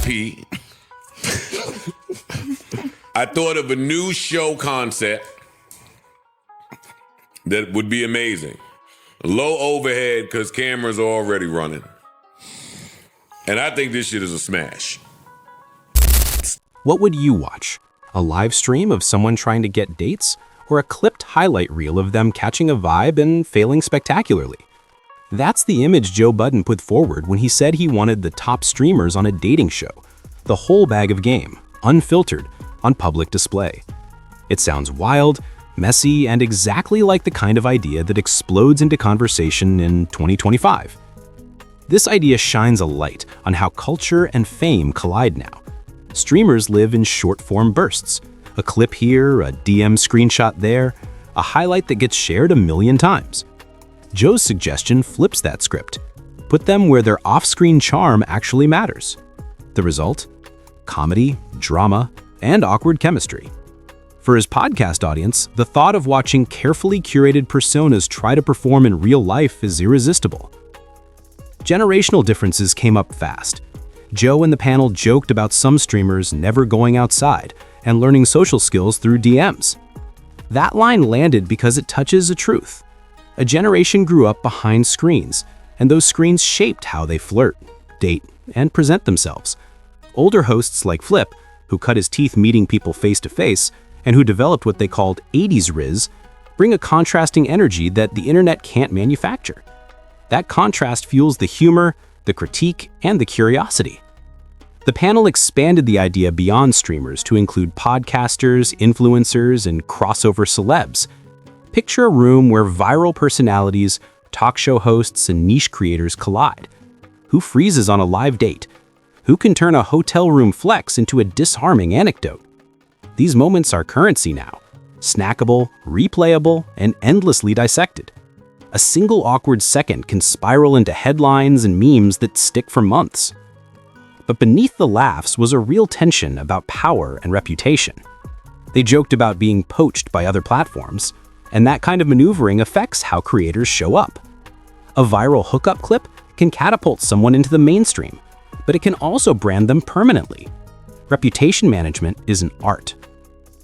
RIP, I thought of a new show concept that would be amazing. Low overhead because cameras are already running. And I think this shit is a smash. What would you watch? A live stream of someone trying to get dates, or a clipped highlight reel of them catching a vibe and failing spectacularly? That's the image Joe Budden put forward when he said he wanted the top streamers on a dating show. The whole bag of game, unfiltered, on public display. It sounds wild, messy, and exactly like the kind of idea that explodes into conversation in 2025. This idea shines a light on how culture and fame collide now. Streamers live in short-form bursts. A clip here, a DM screenshot there, a highlight that gets shared a million times. Joe's suggestion flips that script. Put them where their off-screen charm actually matters. The result? Comedy, drama, and awkward chemistry. For his podcast audience, the thought of watching carefully curated personas try to perform in real life is irresistible. Generational differences came up fast. Joe and the panel joked about some streamers never going outside and learning social skills through DMs. That line landed because it touches a truth. A generation grew up behind screens, and those screens shaped how they flirt, date, and present themselves. Older hosts like Flip, who cut his teeth meeting people face-to-face, and who developed what they called 80s Riz, bring a contrasting energy that the internet can't manufacture. That contrast fuels the humor, the critique, and the curiosity. The panel expanded the idea beyond streamers to include podcasters, influencers, and crossover celebs. Picture a room where viral personalities, talk show hosts, and niche creators collide. Who freezes on a live date? Who can turn a hotel room flex into a disarming anecdote? These moments are currency now, snackable, replayable, and endlessly dissected. A single awkward second can spiral into headlines and memes that stick for months. But beneath the laughs was a real tension about power and reputation. They joked about being poached by other platforms, and that kind of maneuvering affects how creators show up. A viral hookup clip can catapult someone into the mainstream, but it can also brand them permanently. Reputation management is an art.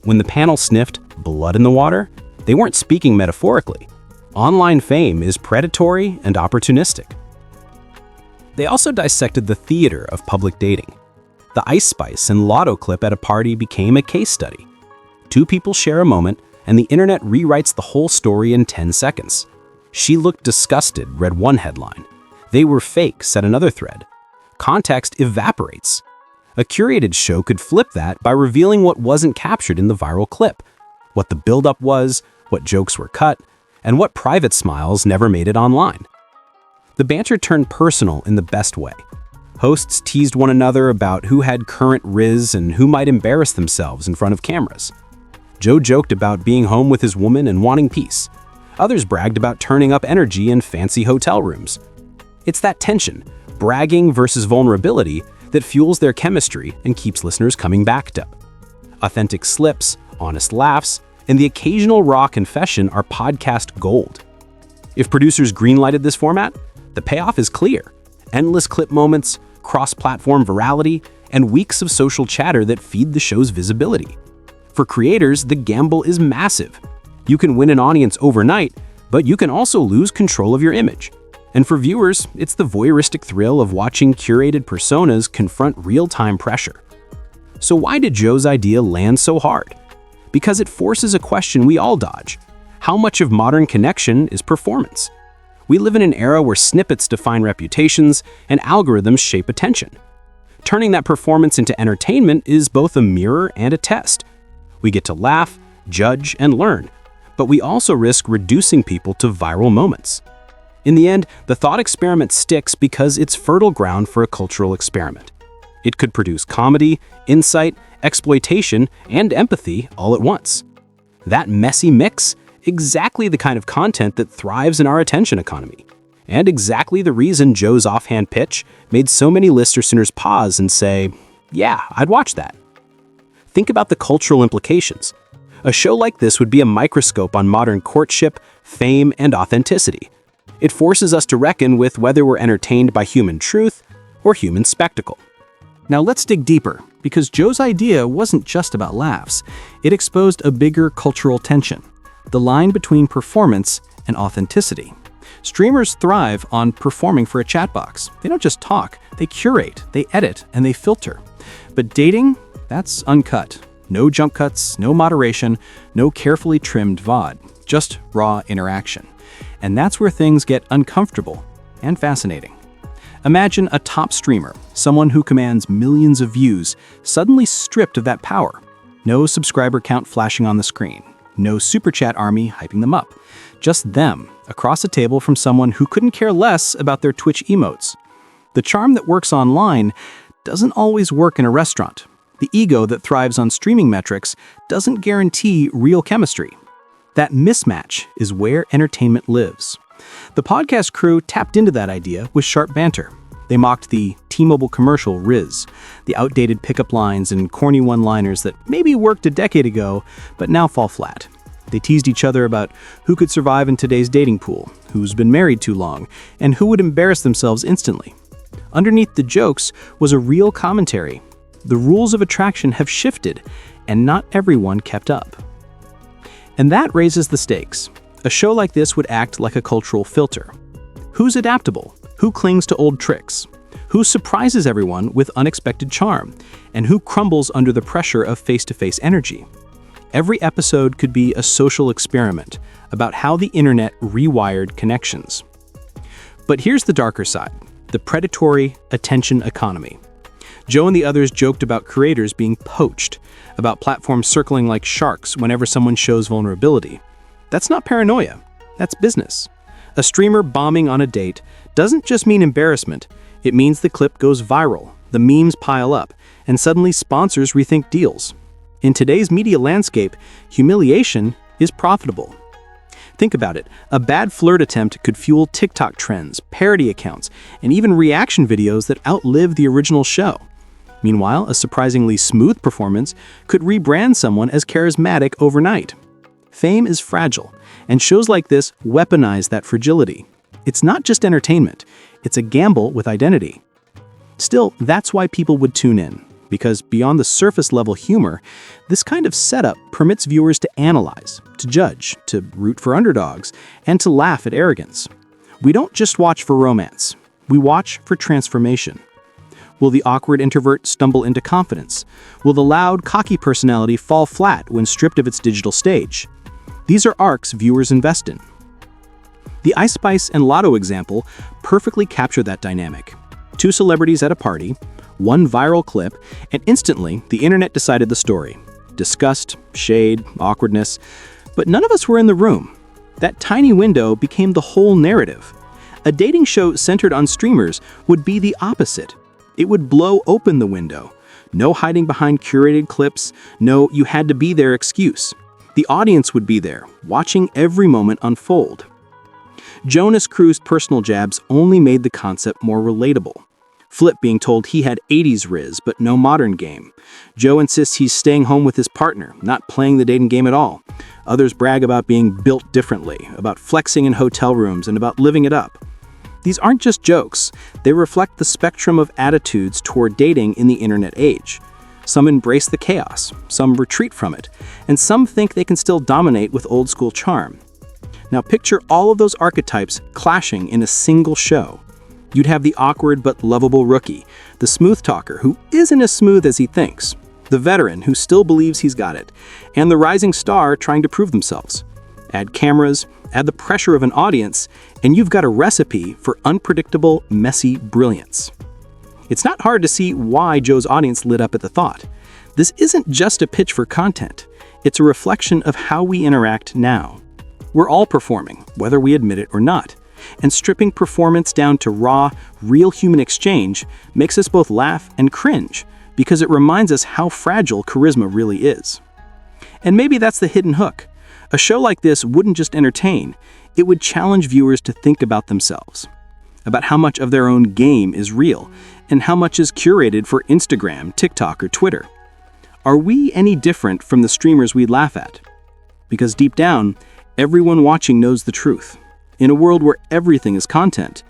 When the panel sniffed blood in the water, they weren't speaking metaphorically. Online fame is predatory and opportunistic. They also dissected the theater of public dating. The Ice Spice and Lotto clip at a party became a case study. Two people share a moment, and the internet rewrites the whole story in 10 seconds. She looked disgusted, read one headline. They were fake, said another thread. Context evaporates. A curated show could flip that by revealing what wasn't captured in the viral clip, what the buildup was, what jokes were cut, and what private smiles never made it online. The banter turned personal in the best way. Hosts teased one another about who had current riz and who might embarrass themselves in front of cameras. Joe joked about being home with his woman and wanting peace. Others bragged about turning up energy in fancy hotel rooms. It's that tension, bragging versus vulnerability, that fuels their chemistry and keeps listeners coming back to. Authentic slips, honest laughs, and the occasional raw confession are podcast gold. If producers greenlighted this format, the payoff is clear. Endless clip moments, cross-platform virality, and weeks of social chatter that feed the show's visibility. For creators, the gamble is massive. You can win an audience overnight, but you can also lose control of your image. And for viewers, it's the voyeuristic thrill of watching curated personas confront real-time pressure. So why did Joe's idea land so hard? Because it forces a question we all dodge. How much of modern connection is performance? We live in an era where snippets define reputations and algorithms shape attention. Turning that performance into entertainment is both a mirror and a test. We get to laugh, judge, and learn, but we also risk reducing people to viral moments. In the end, the thought experiment sticks because it's fertile ground for a cultural experiment. It could produce comedy, insight, exploitation, and empathy all at once. That messy mix, exactly the kind of content that thrives in our attention economy, and exactly the reason Joe's offhand pitch made so many listeners pause and say, yeah, I'd watch that. Think about the cultural implications. A show like this would be a microscope on modern courtship, fame, and authenticity. It forces us to reckon with whether we're entertained by human truth or human spectacle. Now let's dig deeper, because Joe's idea wasn't just about laughs. It exposed a bigger cultural tension, the line between performance and authenticity. Streamers thrive on performing for a chat box. They don't just talk, they curate, they edit, and they filter. But dating, that's uncut. No jump cuts, no moderation, no carefully trimmed VOD, just raw interaction. And that's where things get uncomfortable and fascinating. Imagine a top streamer, someone who commands millions of views, suddenly stripped of that power. No subscriber count flashing on the screen. No super chat army hyping them up. Just them, across a table from someone who couldn't care less about their Twitch emotes. The charm that works online doesn't always work in a restaurant. The ego that thrives on streaming metrics doesn't guarantee real chemistry. That mismatch is where entertainment lives. The podcast crew tapped into that idea with sharp banter. They mocked the T-Mobile commercial Riz, the outdated pickup lines and corny one-liners that maybe worked a decade ago, but now fall flat. They teased each other about who could survive in today's dating pool, who's been married too long, and who would embarrass themselves instantly. Underneath the jokes was a real commentary. The rules of attraction have shifted, and not everyone kept up. And that raises the stakes. A show like this would act like a cultural filter. Who's adaptable? Who clings to old tricks? Who surprises everyone with unexpected charm? And who crumbles under the pressure of face-to-face energy? Every episode could be a social experiment about how the internet rewired connections. But here's the darker side, the predatory attention economy. Joe and the others joked about creators being poached, about platforms circling like sharks whenever someone shows vulnerability. That's not paranoia, that's business. A streamer bombing on a date doesn't just mean embarrassment, it means the clip goes viral, the memes pile up, and suddenly sponsors rethink deals. In today's media landscape, humiliation is profitable. Think about it, a bad flirt attempt could fuel TikTok trends, parody accounts, and even reaction videos that outlive the original show. Meanwhile, a surprisingly smooth performance could rebrand someone as charismatic overnight. Fame is fragile, and shows like this weaponize that fragility. It's not just entertainment, it's a gamble with identity. Still, that's why people would tune in, because beyond the surface-level humor, this kind of setup permits viewers to analyze, to judge, to root for underdogs, and to laugh at arrogance. We don't just watch for romance, we watch for transformation. Will the awkward introvert stumble into confidence? Will the loud, cocky personality fall flat when stripped of its digital stage? These are arcs viewers invest in. The Ice Spice and Lotto example perfectly capture that dynamic. Two celebrities at a party, one viral clip, and instantly the internet decided the story. Disgust, shade, awkwardness, but none of us were in the room. That tiny window became the whole narrative. A dating show centered on streamers would be the opposite. It would blow open the window. No hiding behind curated clips, no "you had to be there" excuse. The audience would be there, watching every moment unfold. Jonas Crew's personal jabs only made the concept more relatable. Flip being told he had 80s Riz, but no modern game. Joe insists he's staying home with his partner, not playing the dating game at all. Others brag about being built differently, about flexing in hotel rooms, and about living it up. These aren't just jokes, they reflect the spectrum of attitudes toward dating in the internet age. Some embrace the chaos, some retreat from it, and some think they can still dominate with old-school charm. Now picture all of those archetypes clashing in a single show. You'd have the awkward but lovable rookie, the smooth talker who isn't as smooth as he thinks, the veteran who still believes he's got it, and the rising star trying to prove themselves. Add cameras, add the pressure of an audience, and you've got a recipe for unpredictable, messy brilliance. It's not hard to see why Joe's audience lit up at the thought. This isn't just a pitch for content, it's a reflection of how we interact now. We're all performing, whether we admit it or not, and stripping performance down to raw, real human exchange makes us both laugh and cringe, because it reminds us how fragile charisma really is. And maybe that's the hidden hook. A show like this wouldn't just entertain, it would challenge viewers to think about themselves, about how much of their own game is real, and how much is curated for Instagram, TikTok, or Twitter. Are we any different from the streamers we laugh at? Because deep down, everyone watching knows the truth. In a world where everything is content,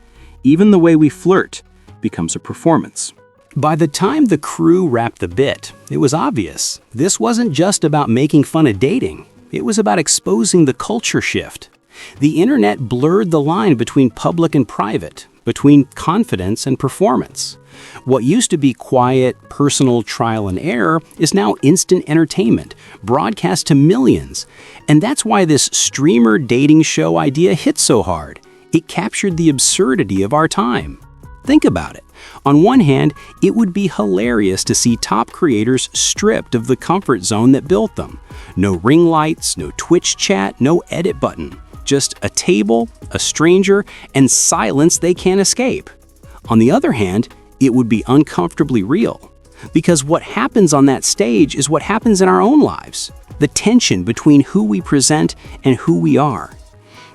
even the way we flirt becomes a performance. By the time the crew wrapped the bit, it was obvious. This wasn't just about making fun of dating. It was about exposing the culture shift. The internet blurred the line between public and private, between confidence and performance. What used to be quiet, personal trial and error is now instant entertainment, broadcast to millions. And that's why this streamer dating show idea hit so hard. It captured the absurdity of our time. Think about it. On one hand, it would be hilarious to see top creators stripped of the comfort zone that built them. No ring lights, no Twitch chat, no edit button. Just a table, a stranger, and silence they can't escape. On the other hand, it would be uncomfortably real. Because what happens on that stage is what happens in our own lives. The tension between who we present and who we are.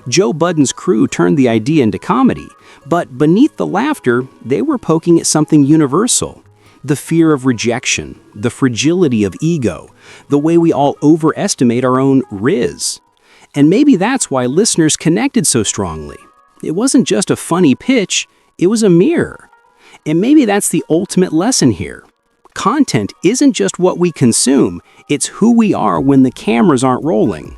Joe Budden's crew turned the idea into comedy, but beneath the laughter, they were poking at something universal. The fear of rejection, the fragility of ego, the way we all overestimate our own riz. And maybe that's why listeners connected so strongly. It wasn't just a funny pitch, it was a mirror. And maybe that's the ultimate lesson here. Content isn't just what we consume, it's who we are when the cameras aren't rolling.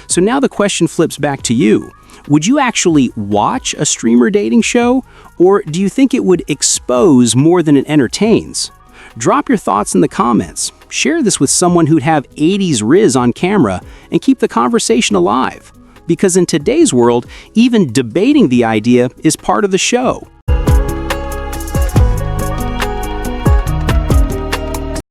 So now the question flips back to you. Would you actually watch a streamer dating show, or do you think it would expose more than it entertains? Drop your thoughts in the comments. Share this with someone who'd have 80s riz on camera and keep the conversation alive. Because in today's world, even debating the idea is part of the show.